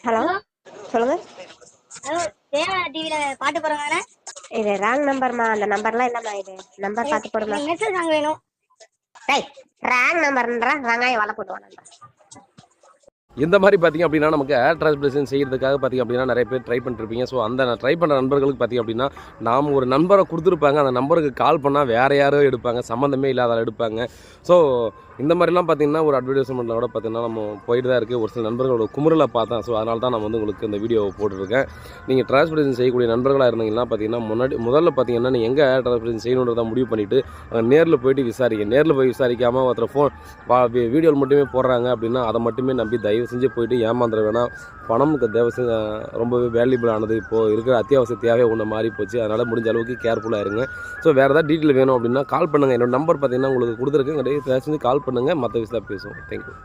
Hello சொல்லுங்க. Hello தேவா டிவில பாட்டு போடுறாங்க. இது ராங் நம்பர்மா. அந்த நம்பர்லாம் இல்லம்மா. இது நம்பர் பார்த்து போடுமா. மெசேஜ் சாங் வேணும். டேய் ராங் நம்பர்ன்றா. வெங்காயம் வலை போட்டுவானன்றா. இந்த மாதிரி பார்த்திங்க அப்படின்னா நமக்கு ஏர் டிரான்ஸ்பிளேஷன் செய்கிறதுக்காக பார்த்திங்க அப்படின்னா நிறைய பேர் ட்ரை பண்ணிருப்பீங்க. ஸோ அந்த ட்ரை பண்ணுற நண்பர்களுக்கு பார்த்திங்க அப்படின்னா நாம் ஒரு நம்பரை கொடுத்துருப்பாங்க. அந்த நம்பருக்கு கால் பண்ணால் வேறு யாரோ எடுப்பாங்க, சம்மந்தமே இல்லாத எடுப்பாங்க. ஸோ இந்த மாதிரிலாம் பார்த்திங்கன்னா ஒரு அட்வர்டைஸ்மெண்ட்டில் கூட பார்த்திங்கன்னா நம்ம போயிட்டு தான் இருக்குது. ஒரு சில நண்பர்களோட குமுறலை பார்த்தேன். ஸோ அதனால தான் நான் வந்து உங்களுக்கு இந்த வீடியோவை போட்டுருக்கேன். நீங்கள் டிரான்ஸ்பிளேஷன் செய்யக்கூடிய நண்பர்களாக இருந்தீங்கன்னா பார்த்திங்கன்னா முதல்ல பார்த்திங்கன்னா நீங்கள் எங்கே ஏர் டிரான்ஸ்பிளேஷன் செய்யணுன்றதை முடிவு பண்ணிவிட்டு நேரில் போய்ட்டு விசாரிங்க. நேரில் போய் விசாரிக்காமல் ஒருத்தர் வீடியோவில் மட்டுமே போடுறாங்க அப்படின்னா அதை மட்டுமே நம்பி தயவு செஞ்சு போயிட்டு ஏமாந்துட வேணாம். பணமுக்கு ரொம்பவே வேல்யூபிளானது. இப்போது இருக்கிற அத்தியாவசிய தேவையை ஒன்று மாறி போச்சு. அதனால் முடிஞ்ச அளவுக்கு கேர்ஃபுல்லாக இருங்க. ஸோ வேறு ஏதாவது டீட்டெயில் வேணும் அப்படின்னா கால் பண்ணுங்கள். என்னோடய நம்பர் பார்த்திங்கன்னா உங்களுக்கு கொடுத்துருக்கேன். தயவு செஞ்சு கால் பண்ணுங்கள். மற்ற விஷயத்தில் பேசுவோம். தேங்க்யூ.